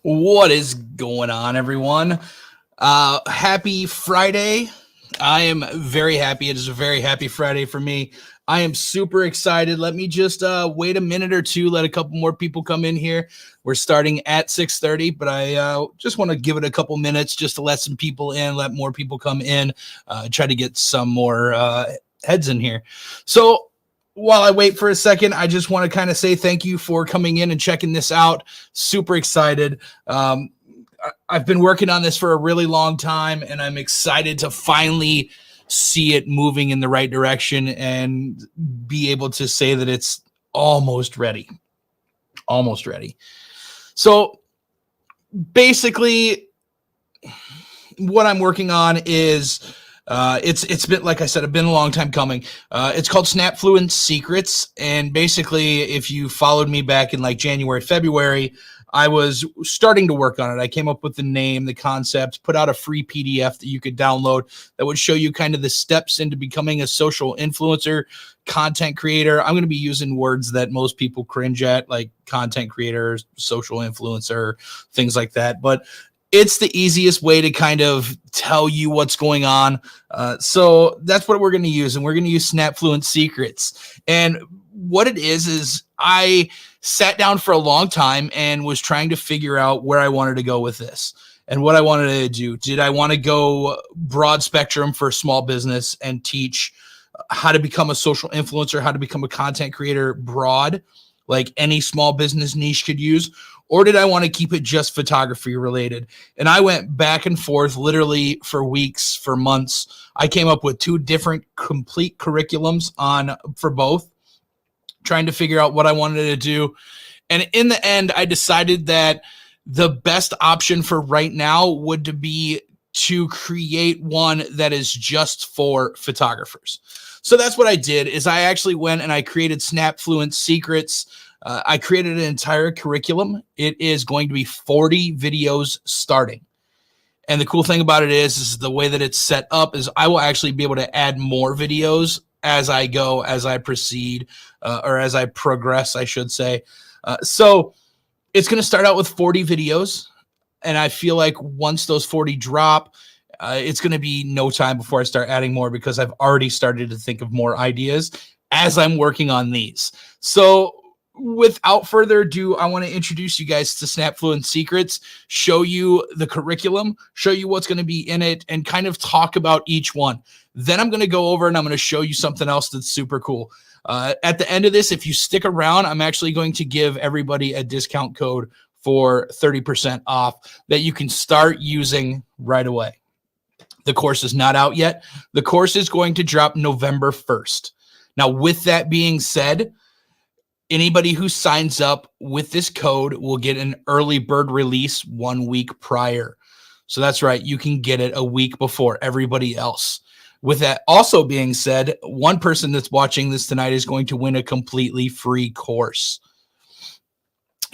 What is going on, everyone? Happy Friday. I am very happy. It is a very happy Friday for me. I am super excited. Let me just wait a minute or two, let a couple more people come in here. We're starting at 6:30, but I just want to give it a couple minutes just to let some people in, let more people come in, try to get some more heads in here. So while I wait for a second, I just want to kind of say thank you for coming in and checking this out. Super excited. I've been working on this for a really long time, and I'm excited to finally see it moving in the right direction and be able to say that it's almost ready. Almost ready. So basically, what I'm working on is it's been, like I said, it's been a long time coming. It's called SnapFluence Secrets, and basically, if you followed me back in like January, February, I was starting to work on it. I came up with the name, the concept, put out a free PDF that you could download that would show you kind of the steps into becoming a social influencer, content creator. I'm going to be using words that most people cringe at, like content creator, social influencer, things like that. But it's the easiest way to kind of tell you what's going on. So that's what we're going to use. And we're going to use SnapFluence Secrets. And what it is I sat down for a long time and was trying to figure out where I wanted to go with this and what I wanted to do. Did I want to go broad spectrum for small business and teach how to become a social influencer, how to become a content creator broad, like any small business niche could use? Or did I want to keep it just photography related? And I went back and forth literally for weeks, for months. I came up with two different complete curriculums for both, trying to figure out what I wanted to do. And in the end, I decided that the best option for right now would be to create one that is just for photographers. So that's what I did. Is I actually went and I created SnapFluence Secrets. I created an entire curriculum. It is going to be 40 videos starting. And the cool thing about it is the way that it's set up is I will actually be able to add more videos as I go, as I proceed, or as I progress, I should say. So it's going to start out with 40 videos. And I feel like once those 40 drop, it's going to be no time before I start adding more, because I've already started to think of more ideas as I'm working on these. So without further ado, I want to introduce you guys to SnapFluence Secrets, show you the curriculum, show you what's going to be in it, and kind of talk about each one. Then I'm going to go over and I'm going to show you something else that's super cool. At the end of this, if you stick around, I'm actually going to give everybody a discount code for 30% off that you can start using right away. The course is not out yet. The course is going to drop November 1st. Now, with that being said, anybody who signs up with this code will get an early bird release 1 week prior. So that's right. You can get it a week before everybody else. With that also being said, one person that's watching this tonight is going to win a completely free course.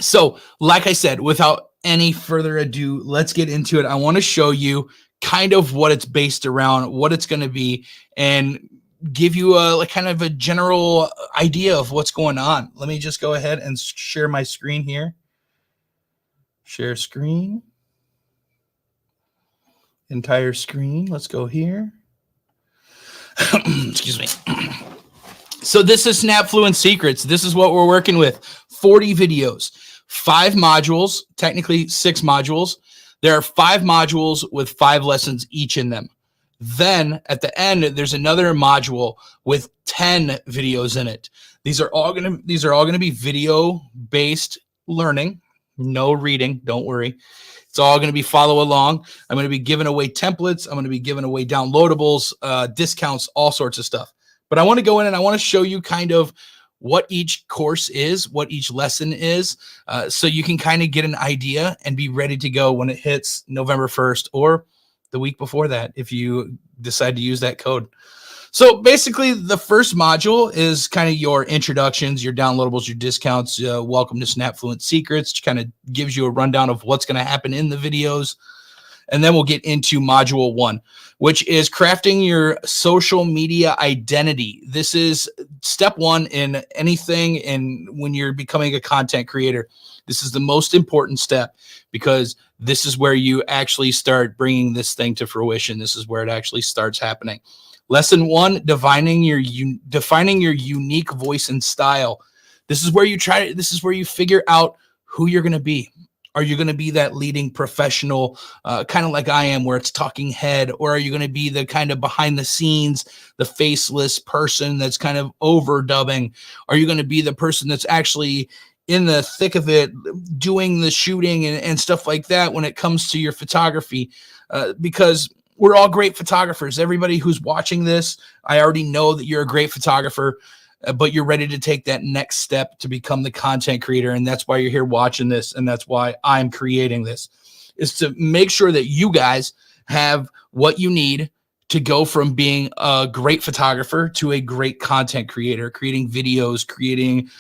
So like I said, without any further ado, let's get into it. I want to show you kind of what it's based around, what it's going to be, and give you a kind of a general idea of what's going on. Let me just go ahead and share my screen here. Share screen. Entire screen. Let's go here. Excuse me. So this is SnapFluence Secrets. This is what we're working with. 40 videos, 5 modules, technically 6 modules. There are 5 modules with 5 lessons each in them. Then at the end, there's another module with 10 videos in it. These are all going to be video-based learning. No reading, don't worry. It's all going to be follow along. I'm going to be giving away templates. I'm going to be giving away downloadables, discounts, all sorts of stuff. But I want to go in and I want to show you kind of what each course is, what each lesson is, so you can kind of get an idea and be ready to go when it hits November 1st or the week before that, if you decide to use that code. So basically, the first module is kind of your introductions, your downloadables, your discounts. Welcome to SnapFluence Secrets, which kind of gives you a rundown of what's going to happen in the videos. And then we'll get into module 1, which is crafting your social media identity. This is step one in anything, and when you're becoming a content creator, this is the most important step, because this is where you actually start bringing this thing to fruition. This is where it actually starts happening. Lesson one, defining your unique voice and style. This is where you figure out who you're going to be. Are you going to be that leading professional, kind of like I am, where it's talking head? Or are you going to be the kind of behind the scenes, the faceless person that's kind of overdubbing? Are you going to be the person that's actually in the thick of it, doing the shooting and stuff like that when it comes to your photography? Because we're all great photographers. Everybody who's watching this, I already know that you're a great photographer, but you're ready to take that next step to become the content creator. And that's why you're here watching this. And that's why I'm creating this, is to make sure that you guys have what you need to go from being a great photographer to a great content creator, creating videos, creating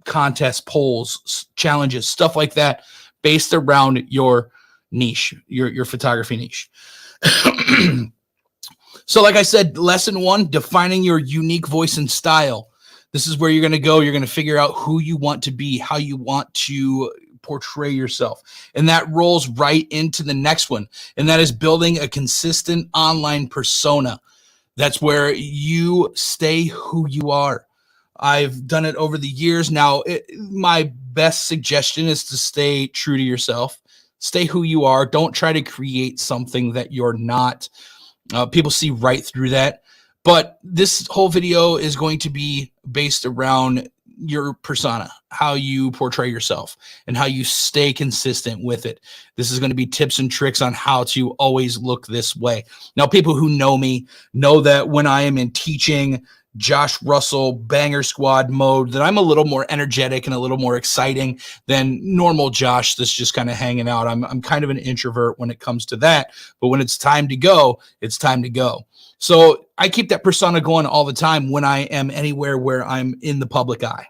contests, polls, challenges, stuff like that, based around your niche, your photography niche. So like I said, lesson one, defining your unique voice and style. This is where you're going to go. You're going to figure out who you want to be, how you want to portray yourself. And that rolls right into the next one. And that is building a consistent online persona. That's where you stay who you are. I've done it over the years. Now, my best suggestion is to stay true to yourself. Stay who you are. Don't try to create something that you're not. People see right through that. But this whole video is going to be based around your persona, how you portray yourself, and how you stay consistent with it. This is going to be tips and tricks on how to always look this way. Now, people who know me know that when I am in teaching Josh Russell banger squad mode, that I'm a little more energetic and a little more exciting than normal Josh that's just kind of hanging out. I'm kind of an introvert when it comes to that, but when it's time to go, it's time to go. So I keep that persona going all the time when I am anywhere where I'm in the public eye.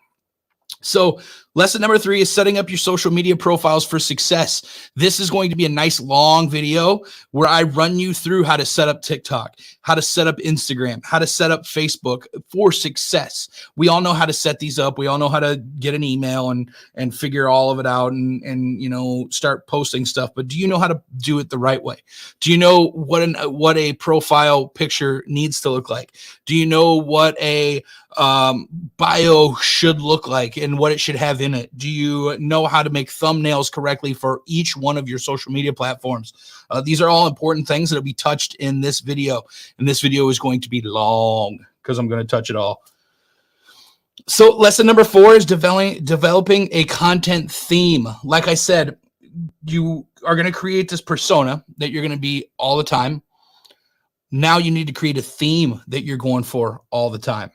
So lesson number 3 is setting up your social media profiles for success. This is going to be a nice long video where I run you through how to set up TikTok, how to set up Instagram, how to set up Facebook for success. We all know how to set these up. We all know how to get an email and figure all of it out and you know, start posting stuff. But do you know how to do it the right way? Do you know what a profile picture needs to look like? Do you know what a bio should look like and what it should have in it? Do you know how to make thumbnails correctly for each one of your social media platforms? These are all important things that will be touched in this video, and this video is going to be long because I'm going to touch it all. So lesson number 4 is developing a content theme. Like I said, you are going to create this persona that you're going to be all the time. Now you need to create a theme that you're going for all the time.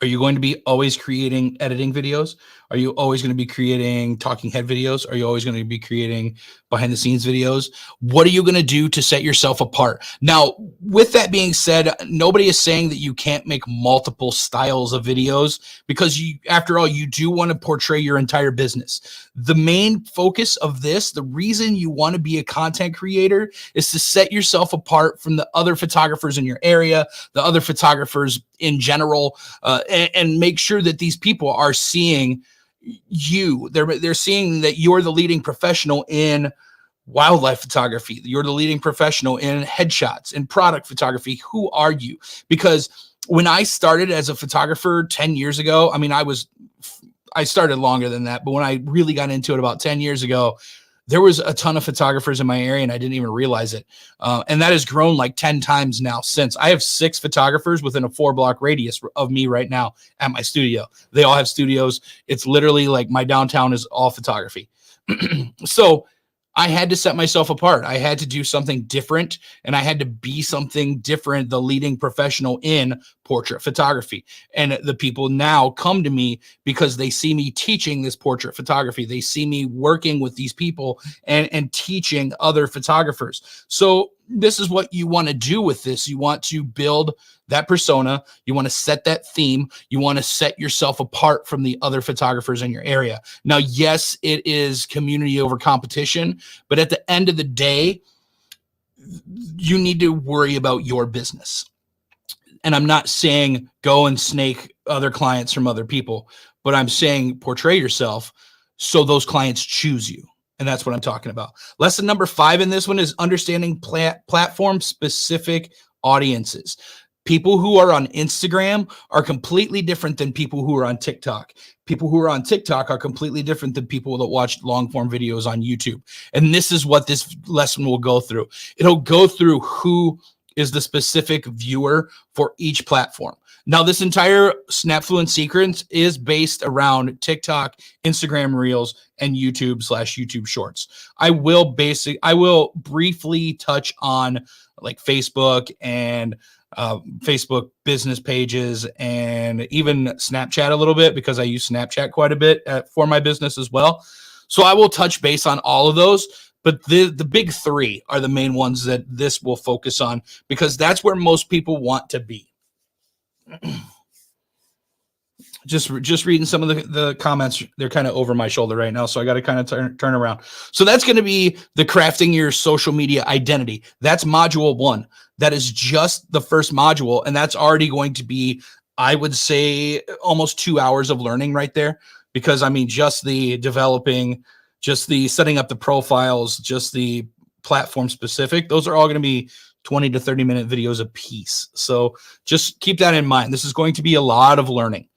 Are you going to be always creating editing videos? Are you always going to be creating talking head videos? Are you always going to be creating behind the scenes videos? What are you going to do to set yourself apart? Now, with that being said, nobody is saying that you can't make multiple styles of videos, because you, after all, you do want to portray your entire business. The main focus of this, the reason you want to be a content creator, is to set yourself apart from the other photographers in your area, the other photographers in general, and make sure that these people are seeing you. They're seeing that you're the leading professional in wildlife photography. You're the leading professional in headshots and product photography. Who are you? Because when I started as a photographer 10 years ago, I mean, I started longer than that, but when I really got into it about 10 years ago, there was a ton of photographers in my area and I didn't even realize it. And that has grown like 10 times now since. I have 6 photographers within a 4-block radius of me right now at my studio. They all have studios. It's literally like my downtown is all photography. So I had to set myself apart. I had to do something different, and I had to be something different, the leading professional in portrait photography. And the people now come to me because they see me teaching this portrait photography. They see me working with these people and teaching other photographers. So this is what you want to do with this. You want to build that persona. You want to set that theme. You want to set yourself apart from the other photographers in your area. Now, yes, it is community over competition, but at the end of the day, you need to worry about your business. And I'm not saying go and snake other clients from other people, but I'm saying portray yourself so those clients choose you. And that's what I'm talking about. Lesson number 5 in this one is understanding platform specific audiences. People who are on Instagram are completely different than people who are on TikTok. People who are on TikTok are completely different than people that watch long form videos on YouTube. And this is what this lesson will go through. It'll go through who is the specific viewer for each platform. Now, this entire SnapFluence Secrets is based around TikTok, Instagram Reels, and YouTube/YouTube Shorts. I will briefly touch on like Facebook and Facebook business pages and even Snapchat a little bit, because I use Snapchat quite a bit for my business as well. So I will touch base on all of those, but the big 3 are the main ones that this will focus on, because that's where most people want to be. Just reading some of the comments. They're kind of over my shoulder right now, so I got to kind of turn around. So that's going to be the crafting your social media identity. That's module 1. That is just the first module, and that's already going to be, I would say, almost 2 hours of learning right there. Because I mean, just the developing, just the setting up the profiles, just the platform specific, those are all going to be 20 to 30 minute videos a piece. So just keep that in mind. This is going to be a lot of learning.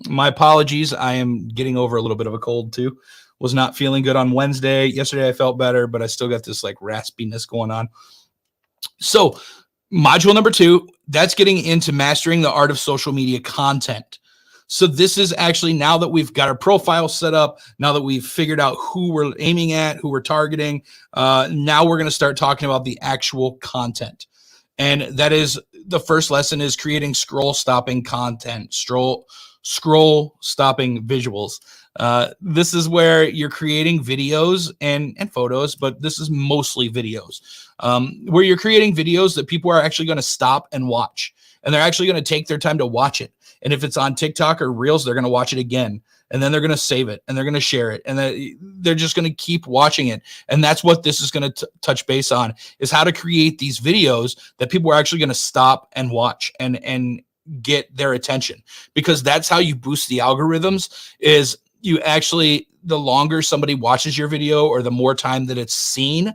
My apologies. I am getting over a little bit of a cold too. Was not feeling good on Wednesday. Yesterday I felt better, but I still got this like raspiness going on. So module number 2, that's getting into mastering the art of social media content. So this is actually, now that we've got our profile set up, now that we've figured out who we're aiming at, who we're targeting, now we're going to start talking about the actual content. And that is, the first lesson is creating scroll stopping content, scroll stopping visuals. This is where you're creating videos and photos, but this is mostly videos, where you're creating videos that people are actually going to stop and watch, and they're actually going to take their time to watch it. And if it's on TikTok or Reels, they're going to watch it again, and then they're going to save it, and they're going to share it, and they're just going to keep watching it. And that's what this is going to touch base on, is how to create these videos that people are actually going to stop and watch and get their attention, because that's how you boost the algorithms. Is you actually, the longer somebody watches your video or the more time that it's seen,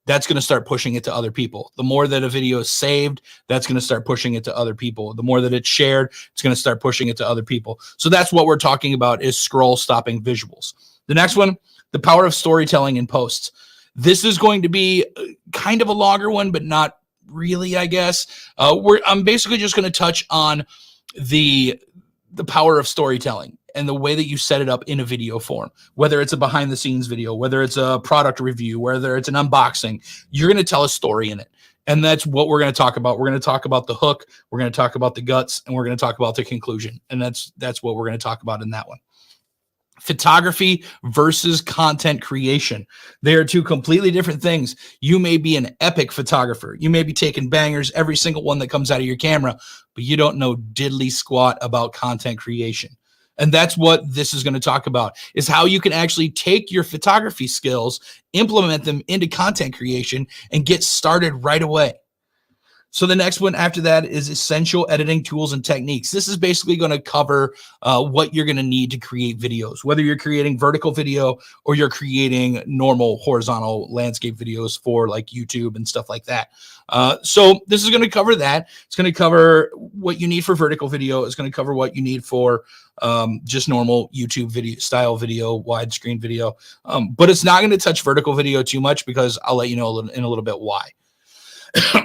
that's going to start pushing it to other people. The more that a video is saved, that's going to start pushing it to other people. The more that it's shared, it's going to start pushing it to other people. So that's what we're talking about, is scroll stopping visuals. The next one, the power of storytelling in posts. This is going to be kind of a longer one, but not really, I guess. I'm basically just going to touch on the power of storytelling and the way that you set it up in a video form, whether it's a behind the scenes video, whether it's a product review, whether it's an unboxing, you're going to tell a story in it. And that's what we're going to talk about. We're going to talk about the hook, we're going to talk about the guts, and we're going to talk about the conclusion. And that's what we're going to talk about in that one. Photography versus content creation. They are 2 completely different things. You may be an epic photographer. You may be taking bangers, every single one that comes out of your camera, but you don't know diddly squat about content creation. And that's what this is going to talk about, is how you can actually take your photography skills, implement them into content creation, and get started right away. So the next one after that is essential editing tools and techniques. This is basically going to cover what you're going to need to create videos, whether you're creating vertical video or you're creating normal horizontal landscape videos for like YouTube and stuff like that. So this is going to cover that. It's going to cover what you need for vertical video. It's going to cover what you need for just normal YouTube video style video, widescreen video. But it's not going to touch vertical video too much, because I'll let you know in a little bit why.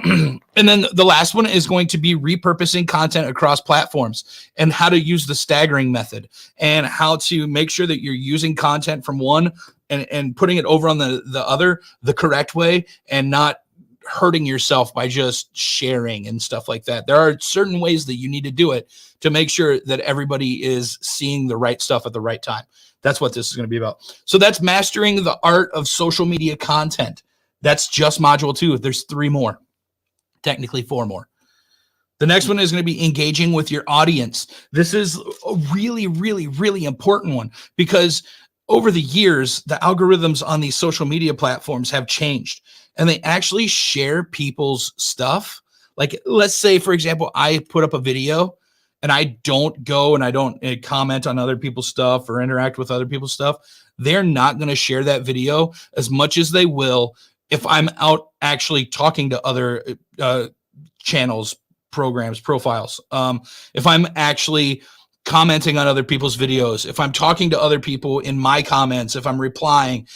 And then the last one is going to be repurposing content across platforms, and how to use the staggering method, and how to make sure that you're using content from one and putting it over on the other the correct way, and not hurting yourself by just sharing and stuff like that. There are certain ways that you need to do it to make sure that everybody is seeing the right stuff at the right time. That's what this is going to be about. So that's mastering the art of social media content. That's just module 2. There's 3 more, technically 4 more. The next one is going to be engaging with your audience. This is a really, really, really important one, because over the years, the algorithms on these social media platforms have changed, and they actually share people's stuff Like, let's say, for example, I put up a video and I don't go and I don't comment on other people's stuff or interact with other people's stuff. They're not going to share that video as much as they will if I'm out actually talking to other channels, programs, profiles. If I'm actually commenting on other people's videos, if I'm talking to other people in my comments, if I'm replying,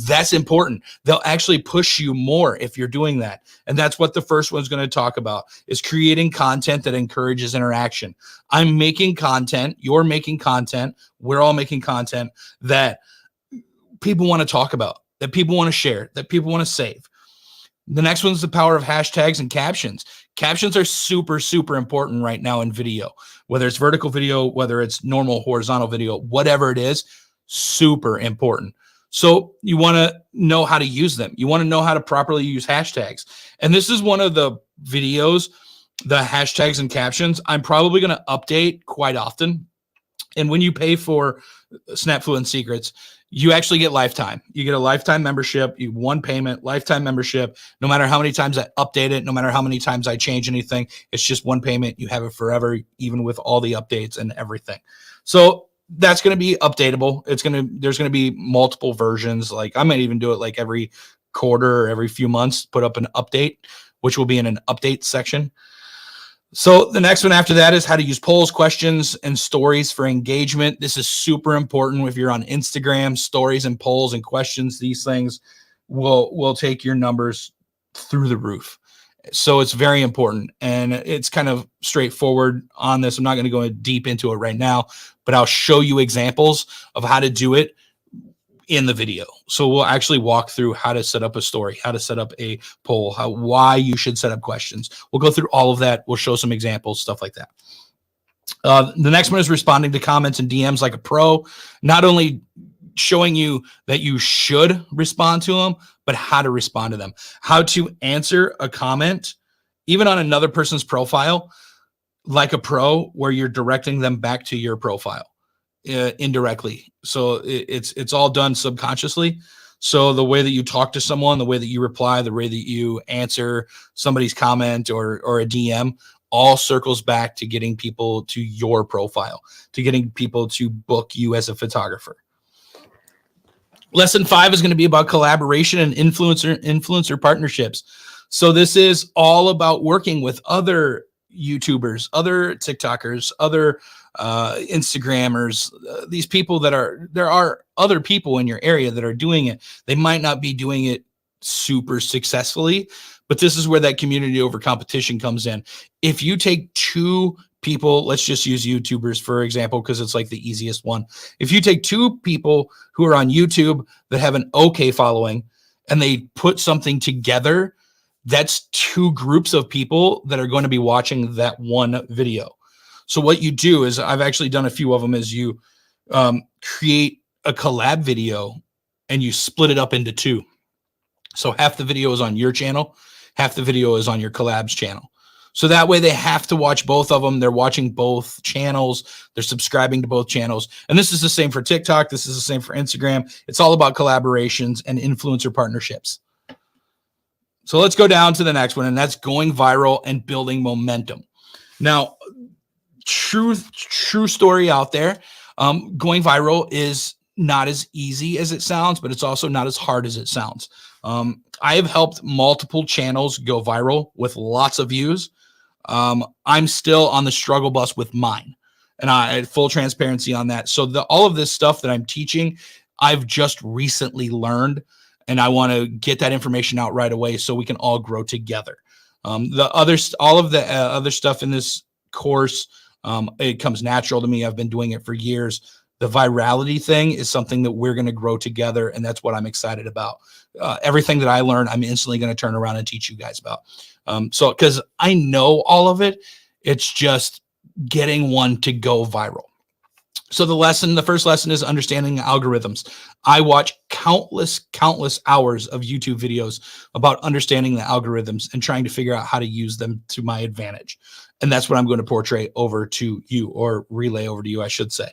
that's important. They'll actually push you more if you're doing that. And that's what the first one's going to talk about, is creating content that encourages interaction. I'm making content, you're making content, we're all making content that people want to talk about, that people want to share, that people want to save. The next one's the power of hashtags and captions. Captions are super, super important right now in video, whether it's vertical video, whether it's normal horizontal video, whatever it is, super important. So you want to know how to use them. You want to know how to properly use hashtags. And this is one of the videos, the hashtags and captions, I'm probably going to update quite often. And when you pay for SnapFluence Secrets, you actually get lifetime. You get a lifetime membership, you one payment, lifetime membership. No matter how many times I update it, no matter how many times I change anything, it's just one payment. You have it forever, even with all the updates and everything. So that's going to be updatable. There's going to be multiple versions. Like I might even do it like every quarter or every few months, put up an update, which will be in an update section. So the next one after that is how to use polls, questions, and stories for engagement. This is super important if you're on Instagram. Stories and polls and questions, these things will take your numbers through the roof. So it's very important, and it's kind of straightforward on this. I'm not going to go deep into it right now, but I'll show you examples of how to do it in the video. So we'll actually walk through how to set up a story, how to set up a poll, why you should set up questions. We'll go through all of that. We'll show some examples, stuff like that. The next one is responding to comments and DMs like a pro, not only showing you that you should respond to them, but how to respond to them, how to answer a comment, even on another person's profile, like a pro, where you're directing them back to your profile. Indirectly. So it's all done subconsciously. So the way that you talk to someone, the way that you reply, the way that you answer somebody's comment or a DM, all circles back to getting people to your profile, to getting people to book you as a photographer. Lesson 5 is going to be about collaboration and influencer partnerships. So this is all about working with other YouTubers, other TikTokers, other Instagrammers, these people there are other people in your area that are doing it. They might not be doing it super successfully, but this is where that community over competition comes in. If you take 2 people, let's just use YouTubers for example, because it's like the easiest one. If you take 2 people who are on YouTube that have an okay following and they put something together, that's 2 groups of people that are going to be watching that one video. So what you do is, I've actually done a few of them, is you create a collab video and you split it up into 2. So half the video is on your channel, half the video is on your collab's channel. So that way they have to watch both of them. They're watching both channels. They're subscribing to both channels. And this is the same for TikTok. This is the same for Instagram. It's all about collaborations and influencer partnerships. So let's go down to the next one, and that's going viral and building momentum. Now, true story out there. Going viral is not as easy as it sounds, but it's also not as hard as it sounds. I have helped multiple channels go viral with lots of views. I'm still on the struggle bus with mine, and I had full transparency on that. So all of this stuff that I'm teaching, I've just recently learned, and I want to get that information out right away so we can all grow together. All of the other stuff in this course, it comes natural to me. I've been doing it for years. The virality thing is something that we're going to grow together, and that's what I'm excited about. Everything that I learn, I'm instantly going to turn around and teach you guys about. So because I know all of it, it's just getting one to go viral. So the first lesson is understanding algorithms. I watch countless hours of YouTube videos about understanding the algorithms and trying to figure out how to use them to my advantage. And that's what I'm going to portray over to you, or relay over to you, I should say.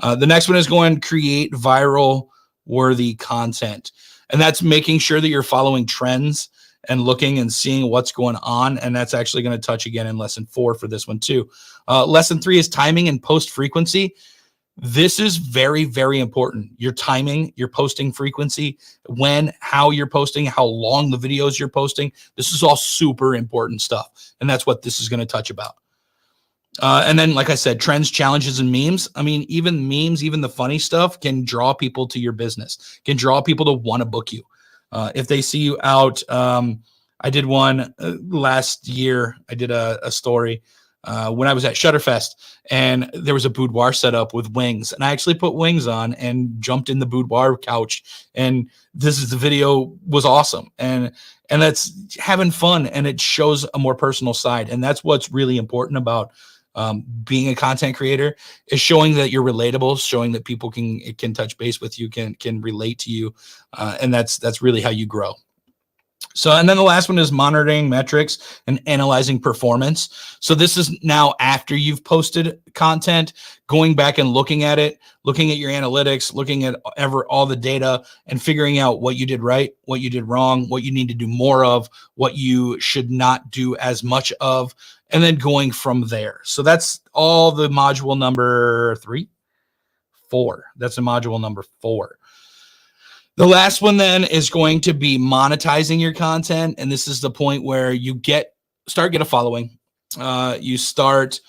The next one is going to create viral worthy content. And that's making sure that you're following trends and looking and seeing what's going on. And that's actually going to touch again in lesson 4 for this one too. Lesson 3 is timing and post frequency. This is very, very important. Your timing, your posting frequency, when, how you're posting, how long the videos you're posting. This is all super important stuff. And that's what this is going to touch about. And then, like I said, trends, challenges, and memes. I mean, even memes, even the funny stuff can draw people to your business, can draw people to want to book you. If they see you out, I did one last year. I did a story when I was at Shutterfest, and there was a boudoir set up with wings, and I actually put wings on and jumped in the boudoir couch, and the video was awesome, and that's having fun, and it shows a more personal side, and that's what's really important about being a content creator, is showing that you're relatable, showing that people can touch base with you, can relate to you, and that's really how you grow. So, and then the last one is monitoring metrics and analyzing performance. So this is now after you've posted content, going back and looking at it, looking at your analytics, looking at all the data, and figuring out what you did right, what you did wrong, what you need to do more of, what you should not do as much of, and then going from there. So that's all the module number 4. That's the module number 4. The last one then is going to be monetizing your content. And this is the point where you start get a following. You start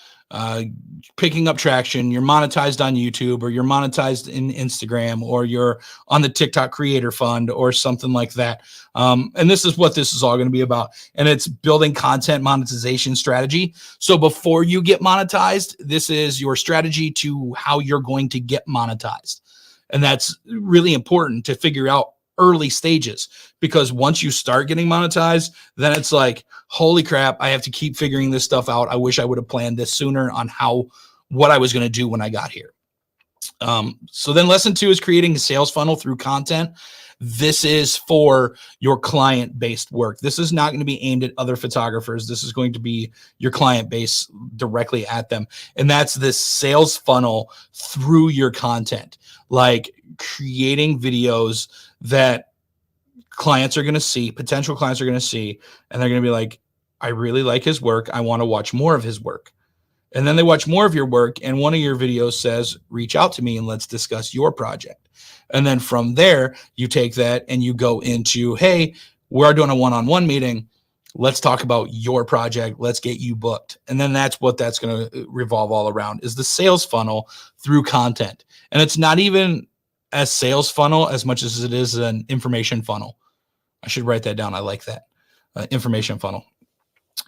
picking up traction. You're monetized on YouTube, or you're monetized in Instagram, or you're on the TikTok Creator Fund or something like that. And this is what this is all going to be about. And it's building content monetization strategy. So before you get monetized, this is your strategy to how you're going to get monetized. And that's really important to figure out early stages, because once you start getting monetized, then it's like, holy crap, I have to keep figuring this stuff out. I wish I would have planned this sooner on what I was going to do when I got here. So then lesson 2 is creating a sales funnel through content. This is for your client-based work. This is not going to be aimed at other photographers. This is going to be your client base, directly at them. And that's this sales funnel through your content, like creating videos that clients are going to see, potential clients are going to see, and they're going to be like, I really like his work. I want to watch more of his work. And then they watch more of your work, and one of your videos says, reach out to me and let's discuss your project. And then from there, you take that and you go into, hey, we're doing a one-on-one meeting. Let's talk about your project. Let's get you booked. And then that's what that's going to revolve all around, is the sales funnel through content. And it's not even a sales funnel as much as it is an information funnel. I should write that down. I like that. Information funnel.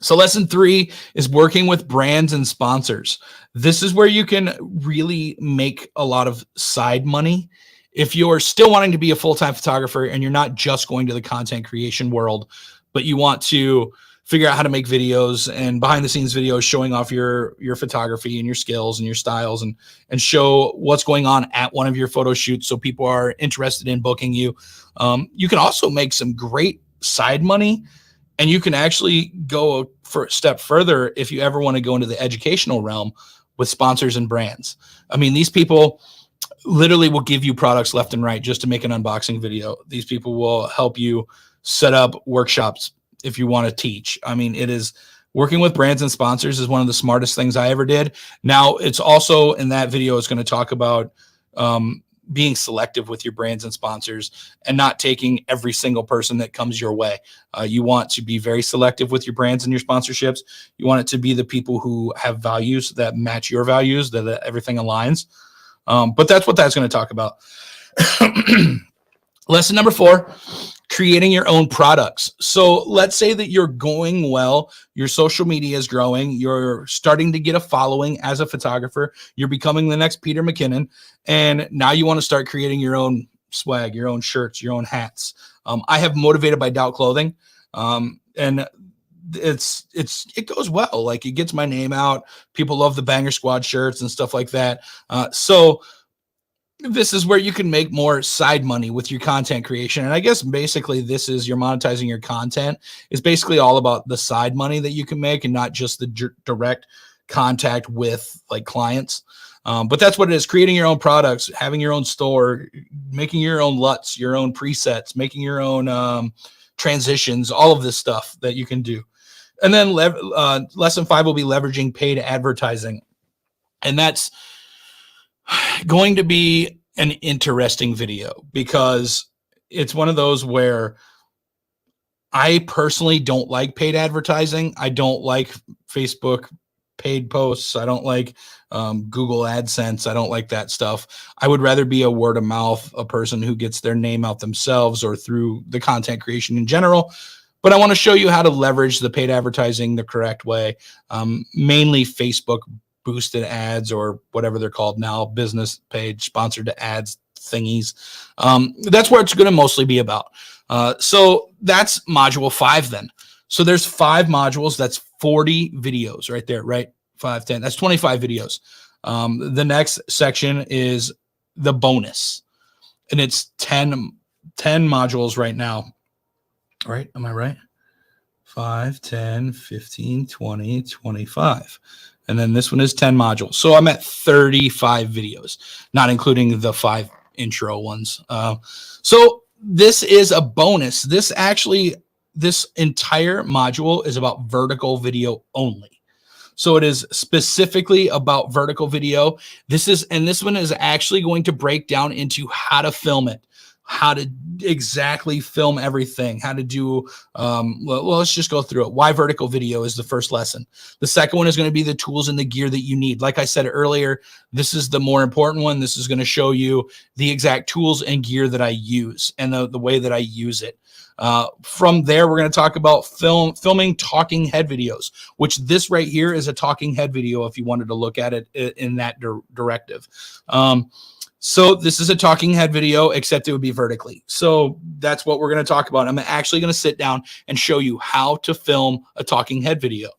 So lesson 3 is working with brands and sponsors. This is where you can really make a lot of side money. If you're still wanting to be a full-time photographer and you're not just going to the content creation world, but you want to figure out how to make videos and behind the scenes videos showing off your photography and your skills and your styles, and show what's going on at one of your photo shoots so people are interested in booking you. You can also make some great side money, and you can actually go for a step further if you ever want to go into the educational realm with sponsors and brands. I mean, these people literally will give you products left and right just to make an unboxing video. These people will help you set up workshops if you want to teach. I mean, it is working with brands and sponsors is one of the smartest things I ever did. Now, it's also in that video, it's going to talk about being selective with your brands and sponsors and not taking every single person that comes your way. You want to be very selective with your brands and your sponsorships. You want it to be the people who have values that match your values, that everything aligns. But that's what that's going to talk about. Lesson number 4, creating your own products. So let's say that you're going well, your social media is growing, you're starting to get a following as a photographer, you're becoming the next Peter McKinnon, and now you want to start creating your own swag, your own shirts, your own hats. I have Motivated by Doubt clothing, and it goes well. Like, it gets my name out. People love the Banger Squad shirts and stuff like that. So this is where you can make more side money with your content creation. And I guess basically this is, you're monetizing your content is basically all about the side money that you can make and not just the direct contact with like clients. But that's what it is. Creating your own products, having your own store, making your own LUTs, your own presets, making your own transitions, all of this stuff that you can do. And then lesson 5 will be leveraging paid advertising. And that's going to be an interesting video because it's one of those where I personally don't like paid advertising. I don't like Facebook paid posts. I don't like Google AdSense. I don't like that stuff. I would rather be a word of mouth, a person who gets their name out themselves or through the content creation in general. But I want to show you how to leverage the paid advertising the correct way, mainly Facebook boosted ads or whatever they're called now, business page, sponsored ads thingies. That's where it's going to mostly be about. So that's module 5 then. So there's 5 modules. That's 40 videos right there, right? 5, 10. That's 25 videos. The next section is the bonus. And it's 10 modules right now. Right? Am I right? 5, 10, 15, 20, 25. And then this one is 10 modules. So I'm at 35 videos, not including the 5 intro ones. So this is a bonus. This entire module is about vertical video only. So it is specifically about vertical video. This one is actually going to break down into how to film it, how to exactly film everything, how to do, let's just go through it. Why vertical video is the first lesson. The second one is going to be the tools and the gear that you need. Like I said earlier, this is the more important one. This is going to show you the exact tools and gear that I use and the way that I use it. From there, we're going to talk about filming talking head videos, which this right here is a talking head video if you wanted to look at it in that directive. So this is a talking head video, except it would be vertically. So that's what we're going to talk about. I'm actually going to sit down and show you how to film a talking head video.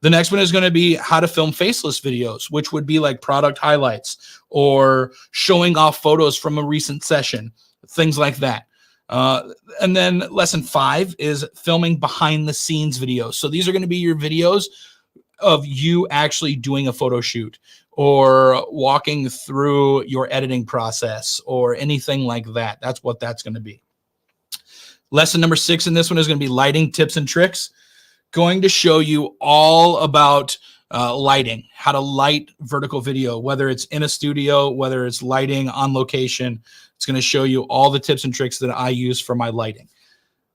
The next one is going to be how to film faceless videos, which would be like product highlights or showing off photos from a recent session, things like that. And then lesson 5 is filming behind the scenes videos. So these are going to be your videos of you actually doing a photo shoot or walking through your editing process or anything like that. That's what that's going to be. Lesson number 6 in this one is going to be lighting tips and tricks. Going to show you all about lighting, how to light vertical video, whether it's in a studio, whether it's lighting on location. It's going to show you all the tips and tricks that I use for my lighting.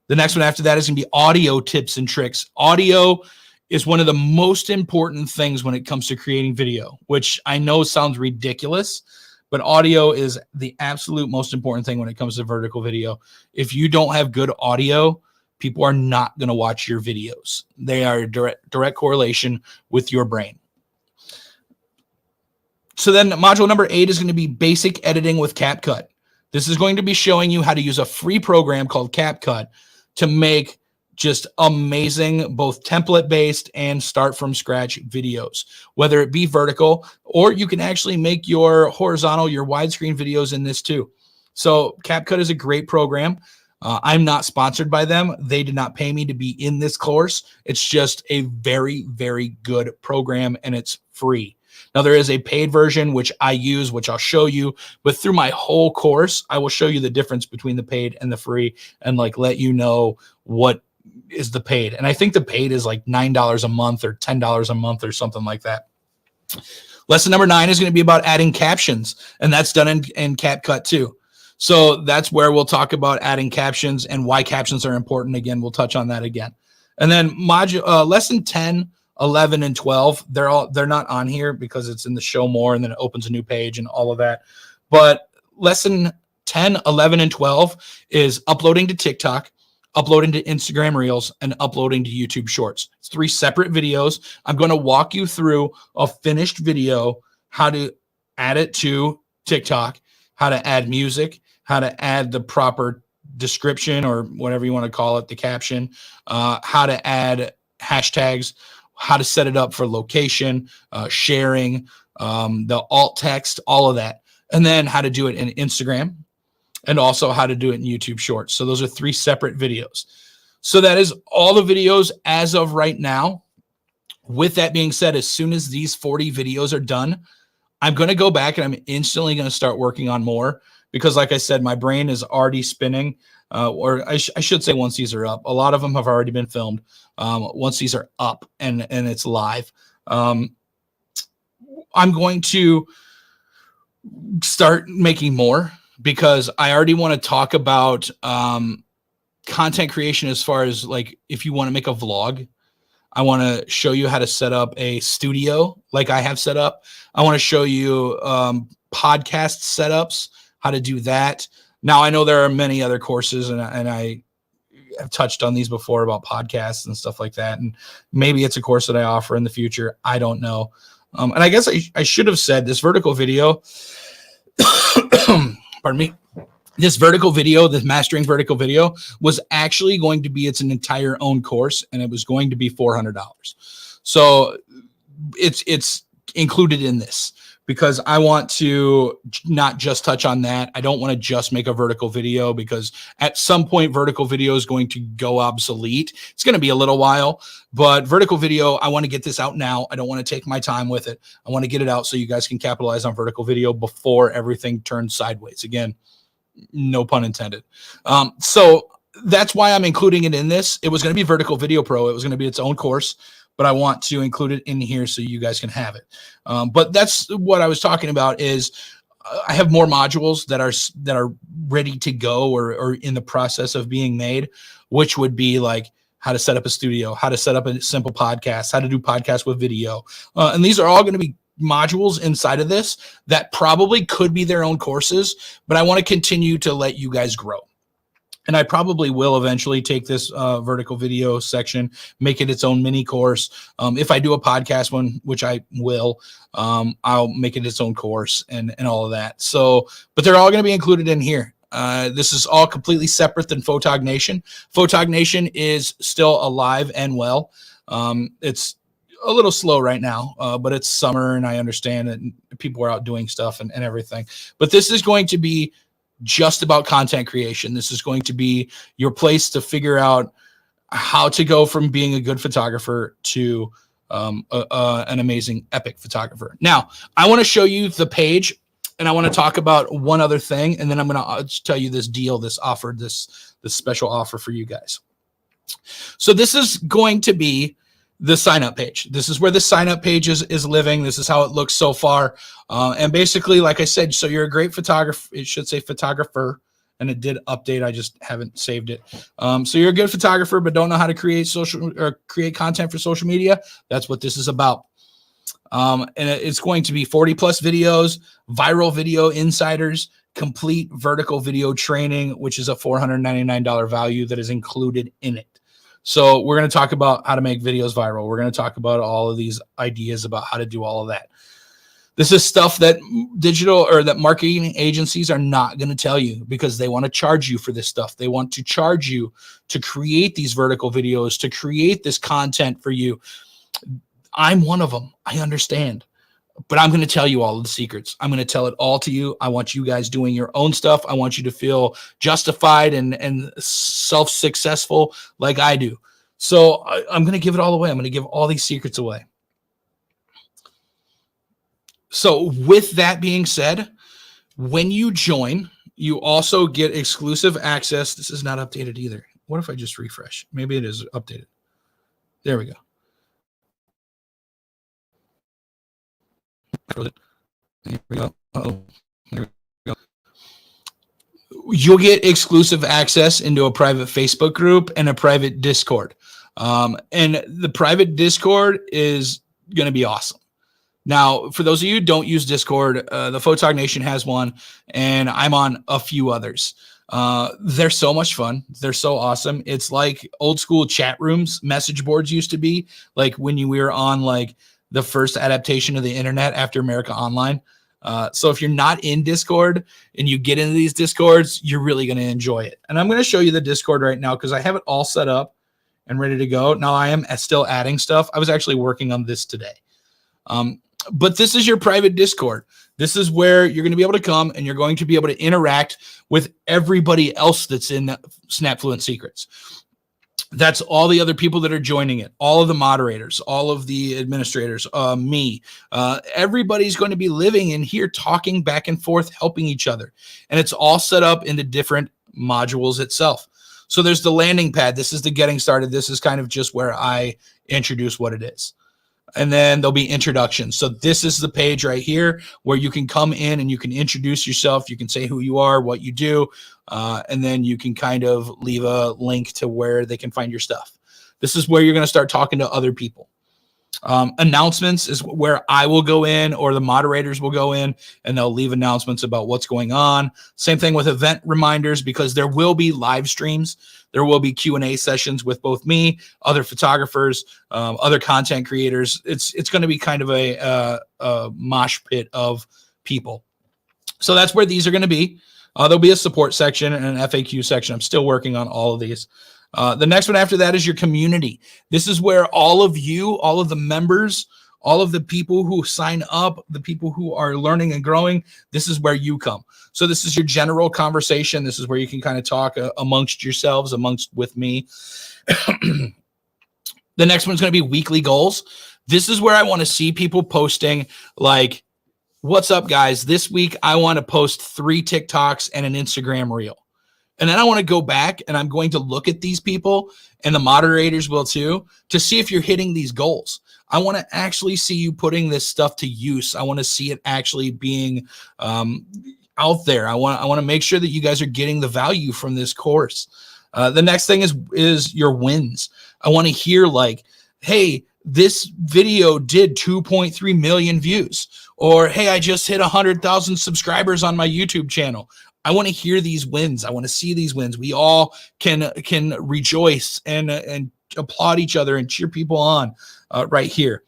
The next one after that is going to be audio tips and tricks. Audio is one of the most important things when it comes to creating video, which I know sounds ridiculous, but audio is the absolute most important thing when it comes to vertical video. If you don't have good audio, people are not going to watch your videos. They are a direct correlation with your brain. So then module number 8 is going to be basic editing with CapCut. This is going to be showing you how to use a free program called CapCut to make just amazing, both template-based and start from scratch videos, whether it be vertical, or you can actually make your horizontal, your widescreen videos in this too. So CapCut is a great program. I'm not sponsored by them. They did not pay me to be in this course. It's just a very, very good program, and it's free. Now, there is a paid version, which I use, which I'll show you. But through my whole course, I will show you the difference between the paid and the free and like let you know what is the paid. And I think the paid is like $9 a month or $10 a month or something like that. Lesson number 9 is going to be about adding captions, and that's done in CapCut too. So that's where we'll talk about adding captions and why captions are important. Again, we'll touch on that again. And then lesson 10, 11, and 12, they're not on here because it's in the show more, and then it opens a new page and all of that. But lesson 10, 11, and 12 is uploading to TikTok, uploading to Instagram Reels, and uploading to YouTube Shorts. It's 3 separate videos. I'm going to walk you through a finished video, how to add it to TikTok, how to add music, how to add the proper description or whatever you want to call it, the caption, how to add hashtags, how to set it up for location, sharing, the alt text, all of that. And then how to do it in Instagram and also how to do it in YouTube Shorts. So those are 3 separate videos. So that is all the videos as of right now. With that being said, as soon as these 40 videos are done, I'm going to go back and I'm instantly going to start working on more because, like I said, my brain is already spinning. or I should say once these are up. A lot of them have already been filmed. Once these are up and it's live, I'm going to start making more because I already want to talk about content creation as far as like if you want to make a vlog. I want to show you how to set up a studio like I have set up. I want to show you podcast setups, how to do that. Now, I know there are many other courses, and I have touched on these before about podcasts and stuff like that. And maybe it's a course that I offer in the future. I don't know. And I guess I should have said this vertical video, pardon me, this vertical video, this mastering vertical video was actually going to be its an entire own course, and it was going to be $400. So it's included in this because I want to not just touch on that. I don't want to just make a vertical video because at some point vertical video is going to go obsolete. It's going to be a little while, but vertical video, I want to get this out now. I don't want to take my time with it. I want to get it out so you guys can capitalize on vertical video before everything turns sideways. Again, no pun intended. So that's why I'm including it in this. It was going to be Vertical Video Pro. It was going to be its own course, but I want to include it in here so you guys can have it. But that's what I was talking about is I have more modules that are ready to go or in the process of being made, which would be like how to set up a studio, how to set up a simple podcast, how to do podcasts with video. And these are all going to be modules inside of this that probably could be their own courses, but I want to continue to let you guys grow. And I probably will eventually take this vertical video section, make it its own mini course. If I do a podcast one, which I will, I'll make it its own course and all of that. So, but they're all going to be included in here. This is all completely separate than Photog Nation. Photog Nation is still alive and well. It's a little slow right now, but it's summer and I understand that people are out doing stuff and everything. But this is going to be just about content creation. This is going to be your place to figure out how to go from being a good photographer to an amazing epic photographer. Now, I want to show you the page and I want to talk about one other thing. And then I'm going to tell you this deal, this offer, this special offer for you guys. So this is going to be the sign up page. This is where the sign up page is living. This is how it looks so far. And basically, like I said, so you're a great photographer. It should say photographer, and it did update. I just haven't saved it. So you're a good photographer, but don't know how to create create content for social media. That's what this is about. And it's going to be 40 plus videos, viral video insiders, complete vertical video training, which is a $499 value that is included in it. So we're going to talk about how to make videos viral. We're going to talk about all of these ideas about how to do all of that. This is stuff that that marketing agencies are not going to tell you because they want to charge you for this stuff. They want to charge you to create these vertical videos, to create this content for you. I'm one of them. I understand. But I'm going to tell you all of the secrets. I'm going to tell it all to you. I want you guys doing your own stuff. I want you to feel justified and self-successful like I do. So I'm going to give it all away. I'm going to give all these secrets away. So with that being said, when you join, you also get exclusive access. This is not updated either. What if I just refresh? Maybe it is updated. There we go. There we go. Uh-oh. There we go. You'll get exclusive access into a private Facebook group and a private Discord. And the private Discord is going to be awesome. Now, for those of you who don't use Discord, the Photog Nation has one, and I'm on a few others. They're so much fun. They're so awesome. It's like old school chat rooms, message boards used to be, like when we were on like the first adaptation of the internet after America Online. So if you're not in Discord and you get into these Discords, you're really going to enjoy it. And I'm going to show you the Discord right now because I have it all set up and ready to go. Now I am still adding stuff. I was actually working on this today. But this is your private Discord. This is where you're going to be able to come and you're going to be able to interact with everybody else that's in SnapFluence Secrets. That's all the other people that are joining it, all of the moderators, all of the administrators, me. Everybody's going to be living in here, talking back and forth, helping each other. And it's all set up into different modules itself. So there's the landing pad. This is the getting started. This is kind of just where I introduce what it is. And then there'll be introductions. So this is the page right here where you can come in and you can introduce yourself. You can say who you are, what you do, and then you can kind of leave a link to where they can find your stuff. This is where you're going to start talking to other people. Announcements is where I will go in, or the moderators will go in, and they'll leave announcements about what's going on. Same thing with event reminders, because there will be live streams. There will be Q&A sessions with both me, other photographers, other content creators. It's going to be kind of a mosh pit of people. So that's where these are going to be. There'll be a support section and an FAQ section. I'm still working on all of these. The next one after that is your community. This is where all of you, all of the members, all of the people who sign up, the people who are learning and growing, this is where you come. So this is your general conversation. This is where you can kind of talk amongst yourselves, with me. The next one's going to be weekly goals. This is where I want to see people posting like, what's up, guys? This week, I want to post 3 TikToks and an Instagram reel. And then I want to go back and I'm going to look at these people, and the moderators will too, to see if you're hitting these goals. I want to actually see you putting this stuff to use. I want to see it actually being out there. I want to make sure that you guys are getting the value from this course. The next thing is your wins. I want to hear like, hey, this video did 2.3 million views, or hey, I just hit 100,000 subscribers on my YouTube channel. I want to hear these wins. I want to see these wins. We all can rejoice and applaud each other and cheer people on right here.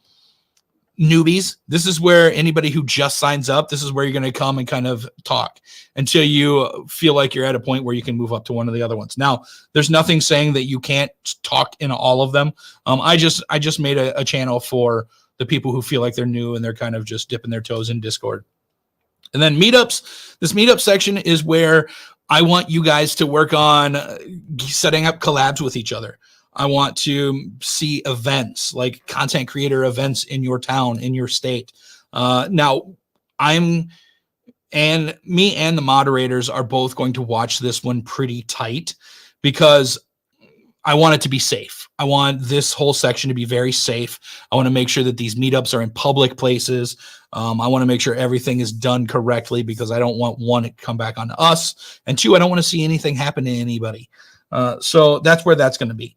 Newbies, this is where anybody who just signs up, this is where you're going to come and kind of talk until you feel like you're at a point where you can move up to one of the other ones. Now, there's nothing saying that you can't talk in all of them. I just made a channel for the people who feel like they're new and they're kind of just dipping their toes in Discord. And then meetups. This meetup section is where I want you guys to work on setting up collabs with each other. I want to see events, like content creator events in your town, in your state. Now, me and the moderators are both going to watch this one pretty tight, because I want it to be safe. I want this whole section to be very safe. I want to make sure that these meetups are in public places. I want to make sure everything is done correctly, because I don't want, 1, to come back on us, and 2, I don't want to see anything happen to anybody. So that's where that's going to be.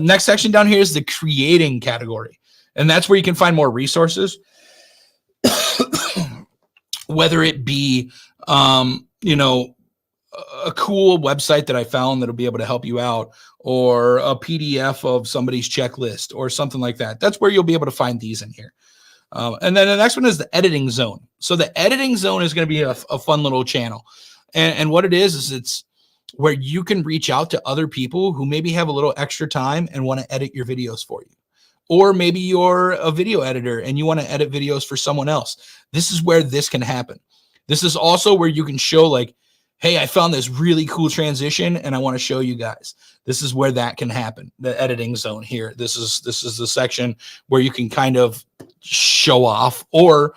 Next section down here is the creating category. And that's where you can find more resources, whether it be, a cool website that I found that'll be able to help you out, or a PDF of somebody's checklist or something like that. That's where you'll be able to find these in here. And then the next one is the editing zone. So the editing zone is going to be a fun little channel. And what it is it's where you can reach out to other people who maybe have a little extra time and want to edit your videos for you. Or maybe you're a video editor and you want to edit videos for someone else. This is where this can happen. This is also where you can show like, hey, I found this really cool transition and I want to show you guys. This is where that can happen. The editing zone here. This is the section where you can kind of show off, or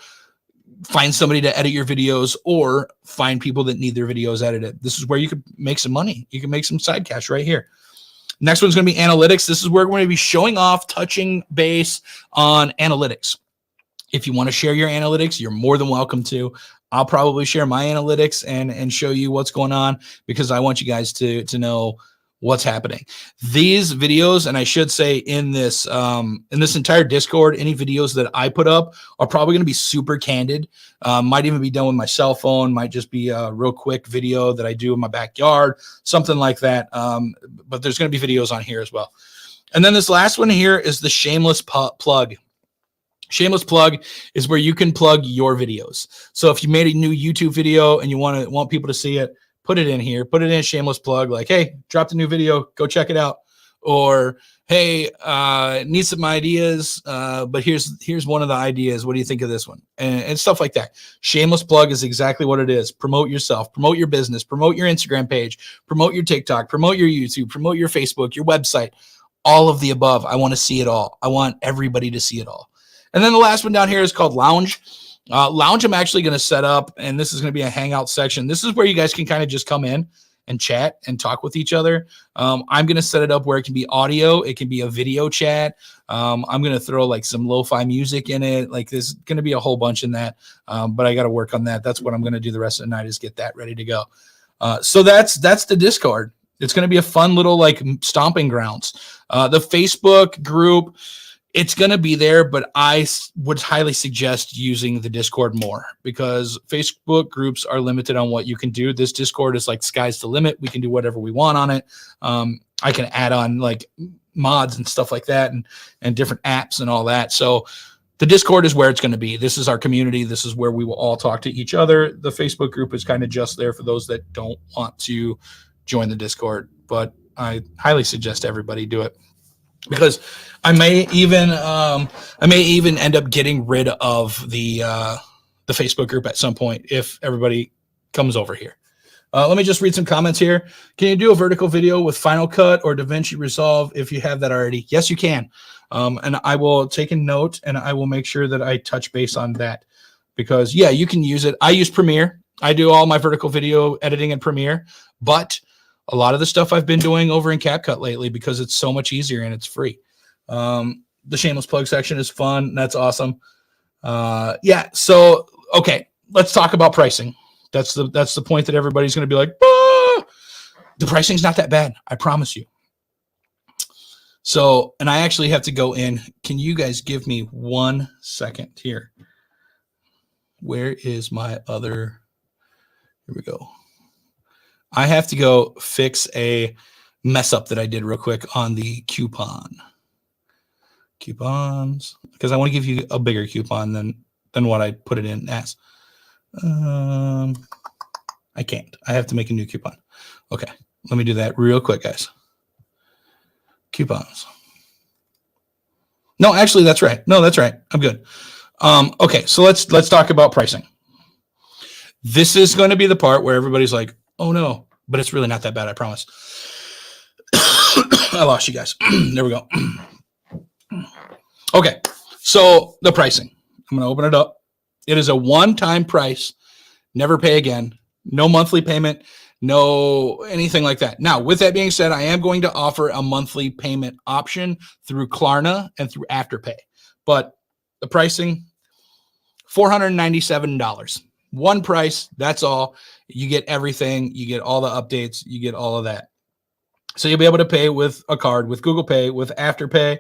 find somebody to edit your videos, or find people that need their videos edited. This is where you can make some money. You can make some side cash right here. Next one's going to be analytics. This is where we're going to be showing off, touching base on analytics. If you want to share your analytics, you're more than welcome to. I'll probably share my analytics and show you what's going on, because I want you guys to know what's happening. These videos, and I should say in this entire Discord, any videos that I put up are probably going to be super candid. Might even be done with my cell phone. Might just be a real quick video that I do in my backyard, something like that. But there's going to be videos on here as well. And then this last one here is the shameless plug. Shameless plug is where you can plug your videos. So if you made a new YouTube video and you want people to see it, put it in here. Put it in a shameless plug, like, hey, dropped a new video, go check it out. Or, hey, need some ideas, but here's one of the ideas. What do you think of this one? And stuff like that. Shameless plug is exactly what it is. Promote yourself, promote your business, promote your Instagram page, promote your TikTok, promote your YouTube, promote your Facebook, your website, all of the above. I want to see it all. I want everybody to see it all. And then the last one down here is called Lounge. Lounge I'm actually going to set up, and this is going to be a hangout section. This is where you guys can kind of just come in and chat and talk with each other. I'm going to set it up where it can be audio. It can be a video chat. I'm going to throw like some lo-fi music in it. Like there's going to be a whole bunch in that. But I got to work on that. That's what I'm going to do the rest of the night is get that ready to go. So that's the Discord. It's going to be a fun little like stomping grounds. The Facebook group, it's going to be there, but I would highly suggest using the Discord more because Facebook groups are limited on what you can do. This Discord is like sky's the limit. We can do whatever we want on it. I can add on like mods and stuff like that and different apps and all that. So the Discord is where it's going to be. This is our community. This is where we will all talk to each other. The Facebook group is kind of just there for those that don't want to join the Discord, but I highly suggest everybody do it. Because I may even end up getting rid of the Facebook group at some point if everybody comes over here. Let me just read some comments here. Can you do a vertical video with Final Cut or DaVinci Resolve if you have that already? Yes, you can. And I will take a note and I will make sure that I touch base on that because yeah, you can use it. I use Premiere. I do all my vertical video editing in Premiere, but a lot of the stuff I've been doing over in CapCut lately because it's so much easier and it's free. The shameless plug section is fun. That's awesome. Yeah. So, okay, let's talk about pricing. That's the point that everybody's going to be like, ah! The pricing's not that bad. I promise you. So, and I actually have to go in. Can you guys give me 1 second here? Where is my other? Here we go. I have to go fix a mess up that I did real quick on the coupons because I want to give you a bigger coupon than what I put it in as. I can't. I have to make a new coupon. Okay, let me do that real quick, guys. Coupons. No, actually, that's right. No, that's right. I'm good. Okay, so let's talk about pricing. This is going to be the part where everybody's like, oh no, but it's really not that bad, I promise. I lost you guys. There we go. Okay, so the pricing. I'm going to open it up. It is a one-time price, never pay again, no monthly payment, no anything like that. Now, with that being said, I am going to offer a monthly payment option through Klarna and through Afterpay. But the pricing, $497. One price, that's all. You get everything. You get all the updates. You get all of that. So you'll be able to pay with a card, with Google Pay, with Afterpay,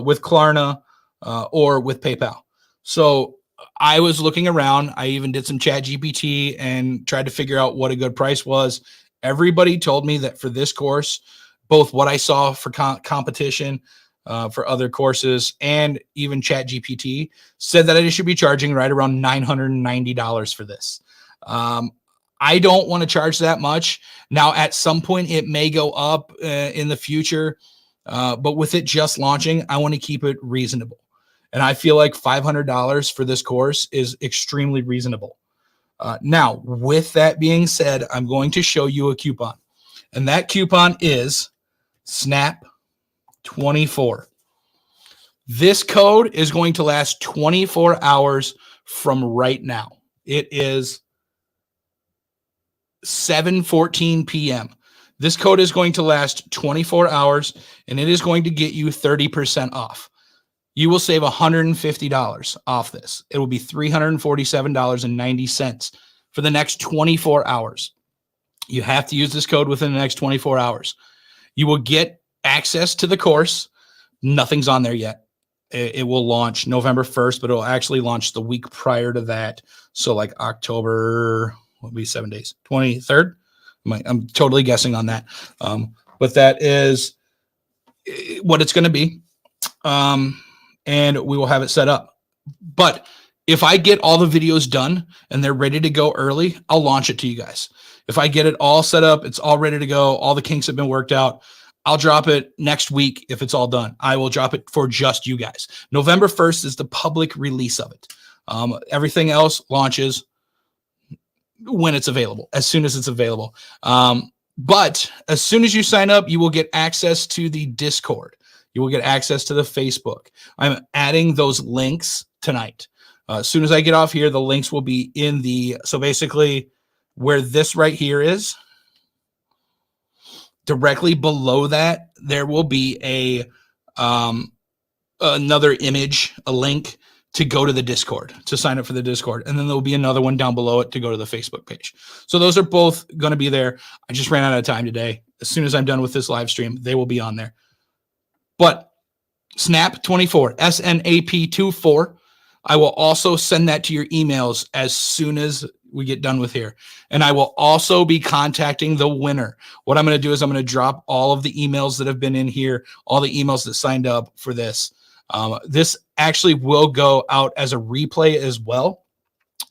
with Klarna, or with PayPal. So I was looking around. I even did some Chat GPT and tried to figure out what a good price was. Everybody told me that for this course, both what I saw for competition, for other courses, and even Chat GPT said that I should be charging right around $990 for this. I don't want to charge that much. Now, at some point, it may go up in the future, but with it just launching, I want to keep it reasonable. And I feel like $500 for this course is extremely reasonable. Now, with that being said, I'm going to show you a coupon. And that coupon is SNAP24. This code is going to last 24 hours from right now. It is 7:14 p.m. This code is going to last 24 hours, and it is going to get you 30% off. You will save $150 off this. It will be $347.90 for the next 24 hours. You have to use this code within the next 24 hours. You will get access to the course. Nothing's on there yet. It will launch November 1st, but it will actually launch the week prior to that. So like October, will be 7 days, 23rd. I'm totally guessing on that. But that is what it's going to be. And we will have it set up. But if I get all the videos done and they're ready to go early, I'll launch it to you guys. If I get it all set up, it's all ready to go, all the kinks have been worked out, I'll drop it next week if it's all done. I will drop it for just you guys. November 1st is the public release of it. Everything else launches when it's available, as soon as it's available. But as soon as you sign up, you will get access to the Discord. You will get access to the Facebook. I'm adding those links tonight. As soon as I get off here, the links will be in the, so basically where this right here is, Directly below that, there will be another image, a link to go to the Discord, to sign up for the Discord. And then there'll be another one down below it to go to the Facebook page. So those are both going to be there. I just ran out of time today. As soon as I'm done with this live stream, they will be on there. But Snap24, SNAP24, I will also send that to your emails as soon as we get done with here. And I will also be contacting the winner. What I'm going to do is I'm going to drop all of the emails that have been in here, all the emails that signed up for this. This actually will go out as a replay as well.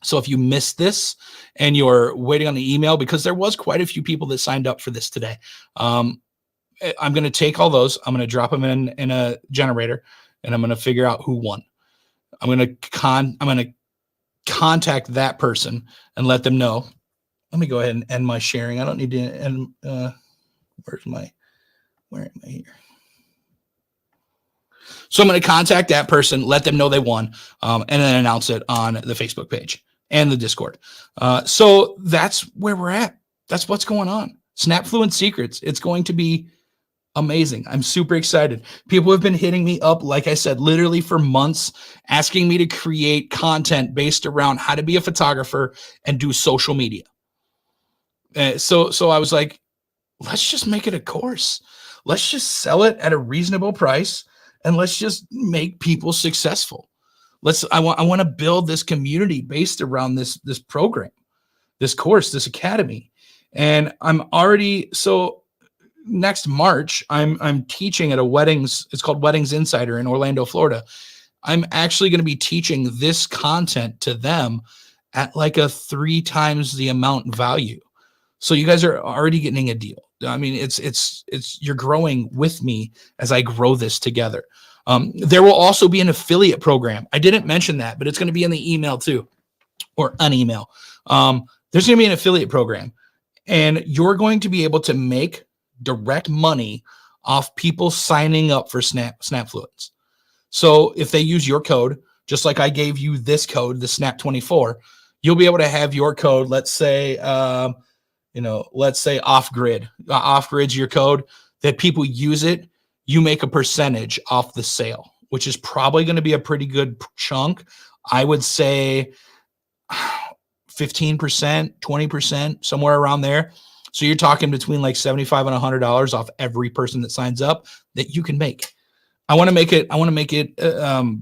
So if you missed this and you're waiting on the email, because there was quite a few people that signed up for this today, I'm going to take all those. I'm going to drop them in a generator, and I'm going to figure out who won. I'm going to contact that person and let them know. Let me go ahead and end my sharing. I don't need to end. Where am I here? So I'm going to contact that person, let them know they won, and then announce it on the Facebook page and the Discord. So that's where we're at. That's what's going on. SnapFluence Secrets. It's going to be amazing. I'm super excited. People have been hitting me up, like I said, literally for months, asking me to create content based around how to be a photographer and do social media. So I was like, let's just make it a course. Let's just sell it at a reasonable price, and let's just make people successful. I want to build this community based around this program, this course, this academy. And next March, I'm teaching at a weddings. It's called Weddings Insider in Orlando, Florida. I'm actually going to be teaching this content to them at like a 3 times the amount value. So you guys are already getting a deal. I mean, it's you're growing with me as I grow this together. There will also be an affiliate program. I didn't mention that, but it's going to be in the email too, or an email. There's going to be an affiliate program, and you're going to be able to make direct money off people signing up for SnapFluence. So if they use your code, just like I gave you this code, the Snap24, you'll be able to have your code. Let's say, let's say off grid. Off grid's your code. That people use it, you make a percentage off the sale, which is probably going to be a pretty good chunk. I would say 15%, 20%, somewhere around there. So you're talking between like $75 and $100 off every person that signs up that you can make. I want to make it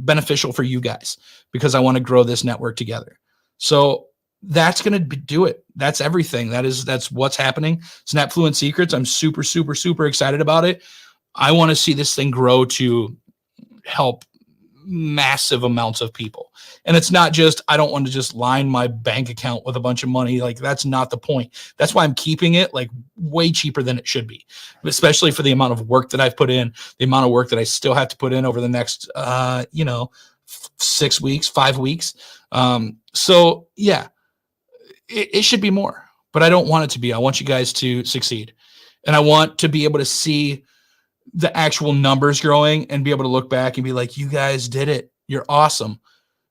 beneficial for you guys, because I want to grow this network together. So that's going to do it. That's everything. That's what's happening. SnapFluence Secrets. I'm super, super, super excited about it. I want to see this thing grow to help massive amounts of people. And it's not just, I don't want to just line my bank account with a bunch of money. Like, that's not the point. That's why I'm keeping it like way cheaper than it should be, especially for the amount of work that I've put in, the amount of work that I still have to put in over the next, 6 weeks, 5 weeks. So yeah, it should be more, but I don't want it to be. I want you guys to succeed, and I want to be able to see the actual numbers growing and be able to look back and be like, you guys did it. You're awesome.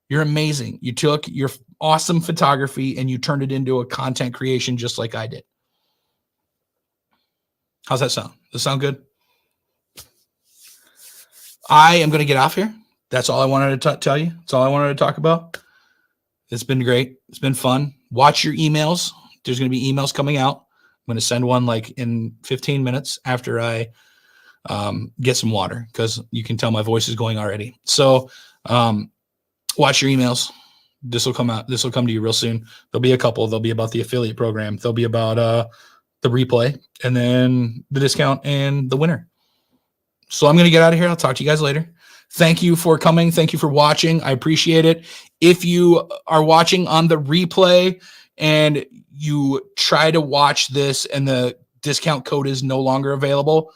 You're amazing. You took your awesome photography and you turned it into a content creation just like I did. How's that sound? Does that sound good? I am going to get off here. That's all I wanted to tell you. That's all I wanted to talk about. It's been great. It's been fun. Watch your emails. There's going to be emails coming out. I'm going to send one like in 15 minutes after I get some water, because you can tell my voice is going already. So watch your emails. This will come out. This will come to you real soon. There'll be a couple. There'll be about the affiliate program. There'll be about the replay, and then the discount and the winner. So I'm going to get out of here. I'll talk to you guys later. Thank you for coming. Thank you for watching. I appreciate it. If you are watching on the replay and you try to watch this and the discount code is no longer available,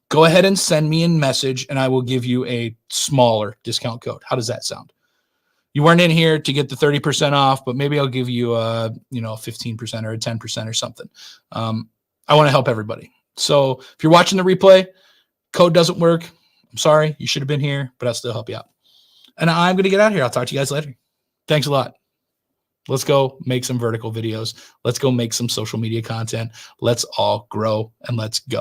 go ahead and send me a message and I will give you a smaller discount code. How does that sound? You weren't in here to get the 30% off, but maybe I'll give you a 15% or a 10% or something. I want to help everybody. So if you're watching the replay, code doesn't work, I'm sorry. You should have been here, but I'll still help you out. And I'm going to get out of here. I'll talk to you guys later. Thanks a lot. Let's go make some vertical videos. Let's go make some social media content. Let's all grow and let's go.